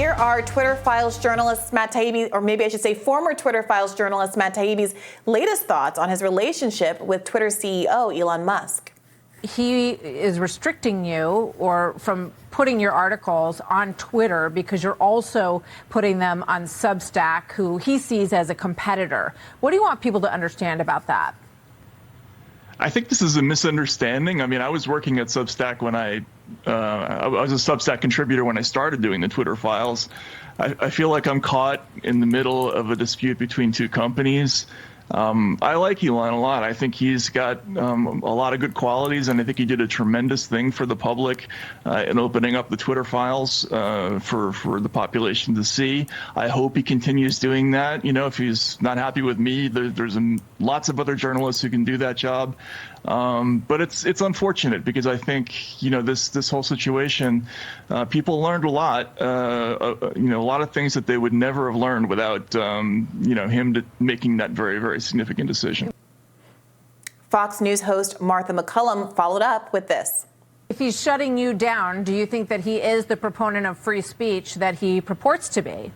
Here are Twitter Files journalist Matt Taibbi, or maybe I should say former Twitter Files journalist Matt Taibbi's latest thoughts on his relationship with Twitter CEO Elon Musk. He is restricting you or from putting your articles on Twitter because you're also putting them on Substack, who he sees as a competitor. What do you want people to understand about that? I think this is a misunderstanding. I mean, I was working at Substack when I was a Substack contributor when I started doing the Twitter Files. I feel like I'm caught in the middle of a dispute between two companies. I like Elon a lot. I think he's got a lot of good qualities, and I think he did a tremendous thing for the public in opening up the Twitter Files for the population to see. I hope he continues doing that. You know, if he's not happy with me, there's lots of other journalists who can do that job. But it's unfortunate because I think, you know, this whole situation, people learned a lot, you know, a lot of things that they would never have learned without, you know, him making that very, very significant decision. Fox News host Martha McCullum followed up with this. If he's shutting you down, do you think that he is the proponent of free speech that he purports to be?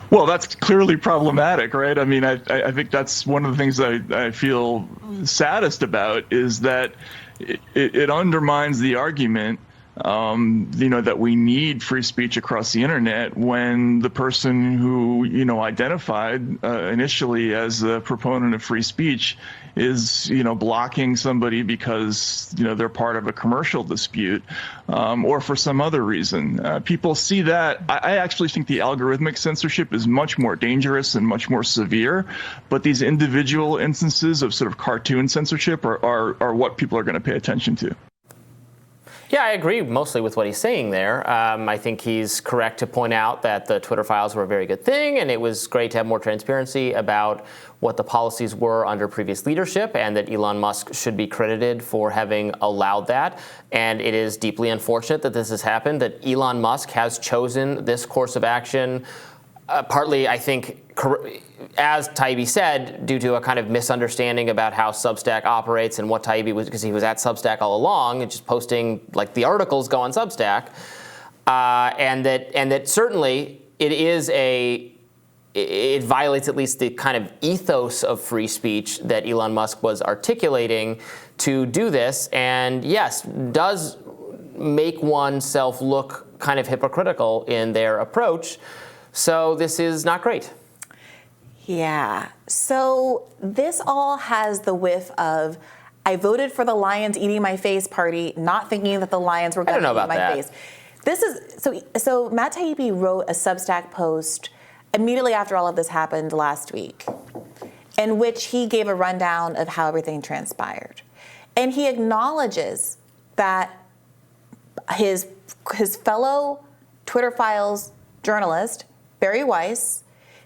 Well, that's clearly problematic, right? I mean, I think that's one of the things I feel saddest about is that it undermines the argument, you know, that we need free speech across the internet when the person who, you know, identified initially as a proponent of free speech is, you know, blocking somebody because, you know, they're part of a commercial dispute or for some other reason. People see that. I actually think the algorithmic censorship is much more dangerous and much more severe, but these individual instances of sort of cartoon censorship are what people are going to pay attention to. Yeah, I agree mostly with what he's saying there. I think he's correct to point out that the Twitter Files were a very good thing, and it was great to have more transparency about what the policies were under previous leadership, and that Elon Musk should be credited for having allowed that. And it is deeply unfortunate that this has happened, that Elon Musk has chosen this course of action, partly, I think, as Taibbi said, due to a kind of misunderstanding about how Substack operates and what Taibbi was, because he was at Substack all along and just posting, like, the articles go on Substack, and that certainly it violates at least the kind of ethos of free speech that Elon Musk was articulating to do this, and yes, does make oneself look kind of hypocritical in their approach. So this is not great. Yeah. So this all has the whiff of, I voted for the lions eating my face party, not thinking that the lions were going to eat my face. This is so Matt Taibbi wrote a Substack post immediately after all of this happened last week, in which he gave a rundown of how everything transpired. And he acknowledges that his fellow Twitter Files journalist, Bari Weiss,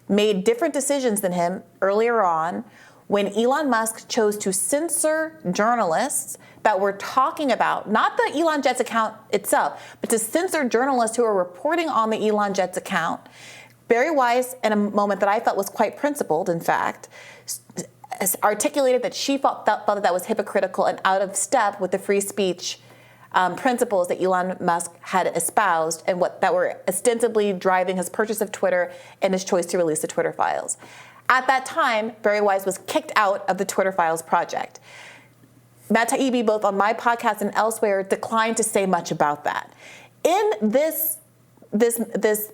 made different decisions than him earlier on when Elon Musk chose to censor journalists that were talking about, not the Elon Jets account itself, but to censor journalists who are reporting on the Elon Jets account. Bari Weiss, in a moment that I felt was quite principled, in fact, articulated that she felt that was hypocritical and out of step with the free speech principles that Elon Musk had espoused and that were ostensibly driving his purchase of Twitter and his choice to release the Twitter Files. At that time, Bari Weiss was kicked out of the Twitter Files project. Matt Taibbi, both on my podcast and elsewhere, declined to say much about that. In this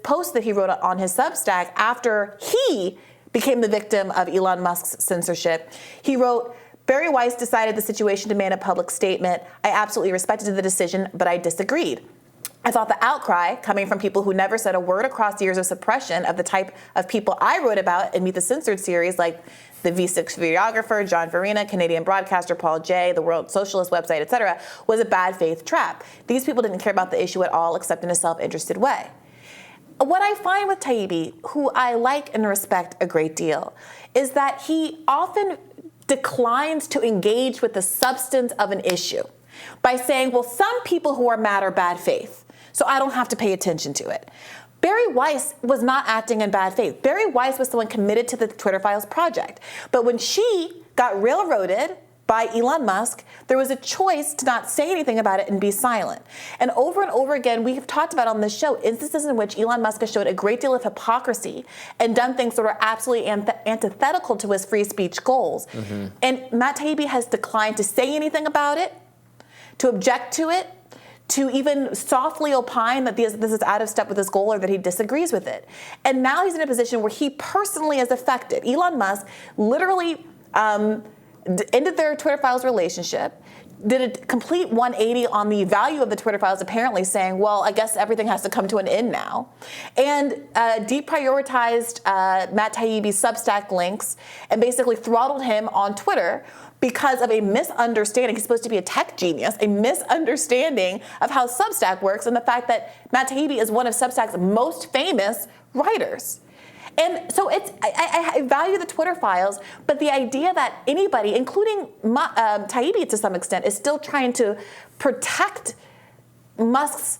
post that he wrote on his Substack after he became the victim of Elon Musk's censorship, he wrote, Bari Weiss decided the situation to demand a public statement. I absolutely respected the decision, but I disagreed. I thought the outcry, coming from people who never said a word across years of suppression of the type of people I wrote about in Meet the Censored series, like the V6 videographer, John Farina, Canadian broadcaster Paul Jay, the World Socialist website, etc., was a bad faith trap. These people didn't care about the issue at all, except in a self-interested way. What I find with Taibbi, who I like and respect a great deal, is that he often declines to engage with the substance of an issue by saying, well, some people who are mad are bad faith, so I don't have to pay attention to it. Bari Weiss was not acting in bad faith. Bari Weiss was someone committed to the Twitter Files project. But when she got railroaded by Elon Musk, there was a choice to not say anything about it and be silent. And over again, we have talked about on this show instances in which Elon Musk has showed a great deal of hypocrisy and done things that are absolutely antithetical to his free speech goals. Mm-hmm. And Matt Taibbi has declined to say anything about it, to object to it, to even softly opine that this is out of step with his goal or that he disagrees with it. And now he's in a position where he personally is affected. Elon Musk literally ended their Twitter Files relationship, did a complete 180 on the value of the Twitter Files, apparently saying, well, I guess everything has to come to an end now, and deprioritized Matt Taibbi's Substack links and basically throttled him on Twitter because of a misunderstanding. He's supposed to be a tech genius, a misunderstanding of how Substack works and the fact that Matt Taibbi is one of Substack's most famous writers. And so I value the Twitter Files, but the idea that anybody, including Taibbi to some extent, is still trying to protect Musk's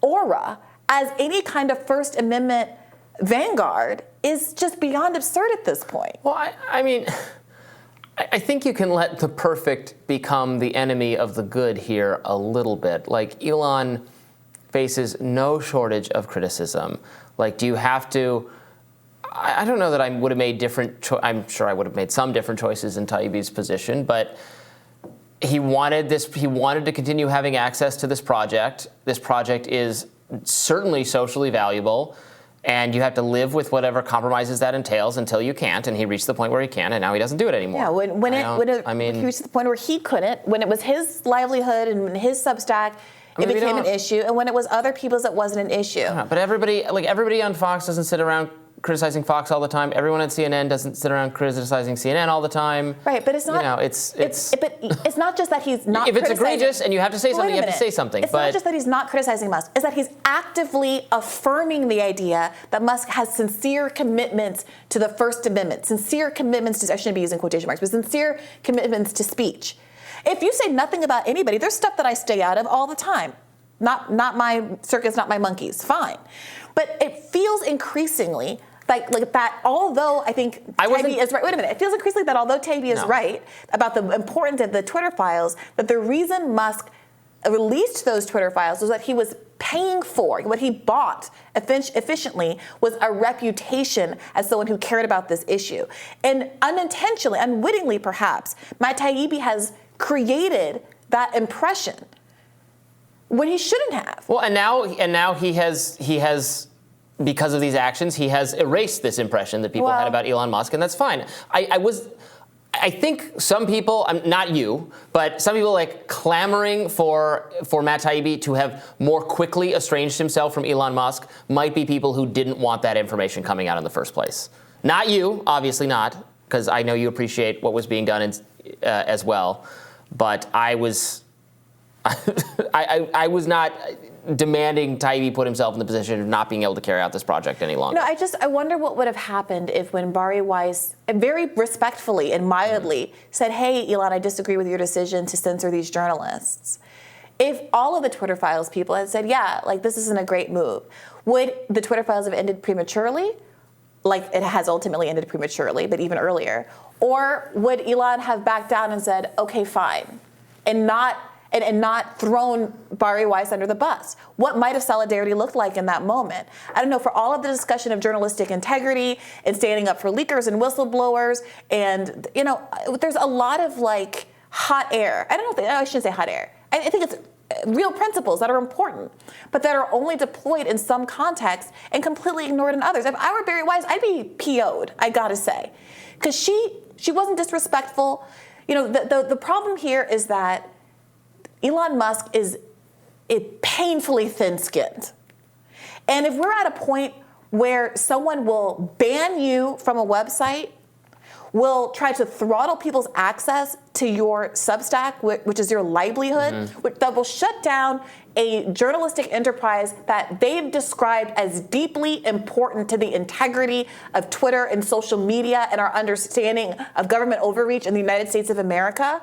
aura as any kind of First Amendment vanguard is just beyond absurd at this point. Well, I mean, I think you can let the perfect become the enemy of the good here a little bit. Like, Elon faces no shortage of criticism. Like, do you have to... I don't know that I would have made I'm sure I would have made some different choices in Taibbi's position, but he wanted to continue having access to this project. This project is certainly socially valuable, and you have to live with whatever compromises that entails until you can't, and he reached the point where he can, and now he doesn't do it anymore. Yeah, he reached the point where he couldn't, when it was his livelihood and his Substack, it became an issue, and when it was other people's, it wasn't an issue. But everybody on Fox doesn't sit around criticizing Fox all the time. Everyone at CNN doesn't sit around criticizing CNN all the time. Right, but it's not. But it's not just that he's not. If it's egregious and you have to say something, you have to say something. It's not just that he's not criticizing Musk. It's that he's actively affirming the idea that Musk has sincere commitments to the First Amendment, sincere commitments to, I shouldn't be using quotation marks, but sincere commitments to speech. If you say nothing about anybody, there's stuff that I stay out of all the time. Not my circus, not my monkeys. Fine, but it feels increasingly like that, although I think Taibbi is right. Wait a minute. It feels increasingly that although Taibbi is right about the importance of the Twitter Files, that the reason Musk released those Twitter Files was that he was paying for, what he bought efficiently was a reputation as someone who cared about this issue. And unintentionally, unwittingly perhaps, Matt Taibbi has created that impression when he shouldn't have. Well, and now he has because of these actions, he has erased this impression that people had about Elon Musk, and that's fine. I think some people, not you, but some people like clamoring for Matt Taibbi to have more quickly estranged himself from Elon Musk might be people who didn't want that information coming out in the first place. Not you, obviously not, because I know you appreciate what was being done as well. But I was not demanding Taibbi put himself in the position of not being able to carry out this project any longer. No, I wonder what would have happened if when Bari Weiss very respectfully and mildly said, hey, Elon, I disagree with your decision to censor these journalists. If all of the Twitter Files people had said, yeah, like this isn't a great move, would the Twitter Files have ended prematurely? Like it has ultimately ended prematurely, but even earlier. Or would Elon have backed down and said, okay, fine, and not thrown Bari Weiss under the bus? What might have solidarity looked like in that moment? I don't know, for all of the discussion of journalistic integrity and standing up for leakers and whistleblowers, and, you know, there's a lot of, like, hot air. I shouldn't say hot air. I think it's real principles that are important, but that are only deployed in some contexts and completely ignored in others. If I were Bari Weiss, I'd be PO'd, I gotta say. Because she wasn't disrespectful. You know, the problem here is that Elon Musk is painfully thin-skinned. And if we're at a point where someone will ban you from a website, will try to throttle people's access to your Substack, which is your livelihood, that will shut down a journalistic enterprise that they've described as deeply important to the integrity of Twitter and social media and our understanding of government overreach in the United States of America,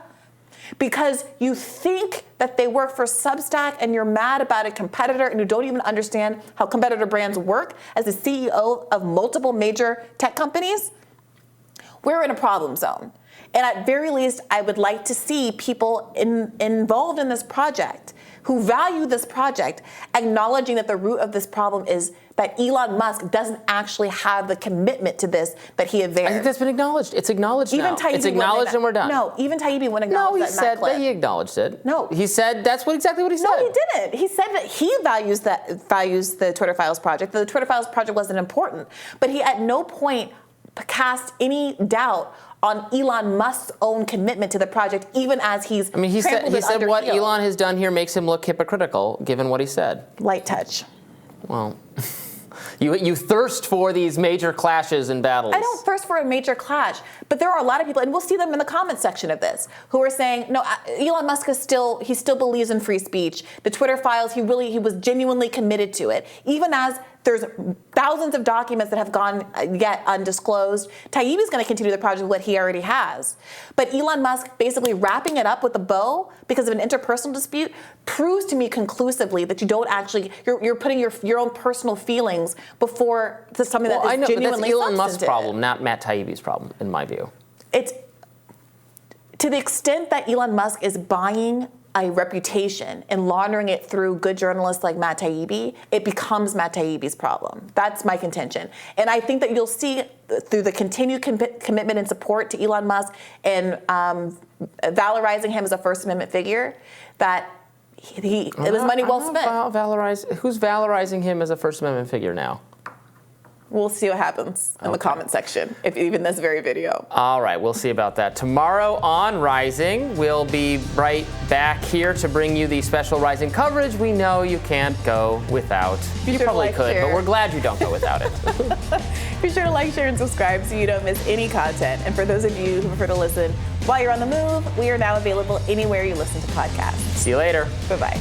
because you think that they work for Substack and you're mad about a competitor and you don't even understand how competitor brands work as the CEO of multiple major tech companies, we're in a problem zone. And at very least, I would like to see people involved in this project who value this project acknowledging that the root of this problem is that Elon Musk doesn't actually have the commitment to this that he averred. I think that's been acknowledged. It's acknowledged even now. Taibbi It's acknowledged and we're done. No, even Taibbi wouldn't acknowledge that. No, he said that he acknowledged it. No. He said that's exactly what he said. No, he didn't. He said that he values the Twitter Files project. The Twitter Files project wasn't important. But he at no point cast any doubt on Elon Musk's own commitment to the project, even as he said what Elon has done here makes him look hypocritical, given what he said. Light touch. Well, you thirst for these major clashes and battles. I don't thirst for a major clash, but there are a lot of people, and we'll see them in the comments section of this, who are saying, no, Elon Musk he still believes in free speech. The Twitter Files, he was genuinely committed to it, even as there's thousands of documents that have gone yet undisclosed. Taibbi's going to continue the project with what he already has. But Elon Musk basically wrapping it up with a bow because of an interpersonal dispute proves to me conclusively that you don't actually, you're putting your own personal feelings before something that is genuinely but that's Elon Musk's substantive. problem, not Matt Taibbi's problem, in my view. It's to the extent that Elon Musk is buying a reputation and laundering it through good journalists like Matt Taibbi, it becomes Matt Taibbi's problem. That's my contention. And I think that you'll see through the continued commitment and support to Elon Musk and valorizing him as a First Amendment figure, that it was money well spent. Who's valorizing him as a First Amendment figure now? We'll see what happens in the comment section, if even this very video. All right, we'll see about that. Tomorrow on Rising, we'll be right back here to bring you the special Rising coverage we know you can't go without. You probably could, but we're glad you don't go without it. Be sure to like, share, and subscribe so you don't miss any content. And for those of you who prefer to listen while you're on the move, we are now available anywhere you listen to podcasts. See you later. Bye-bye.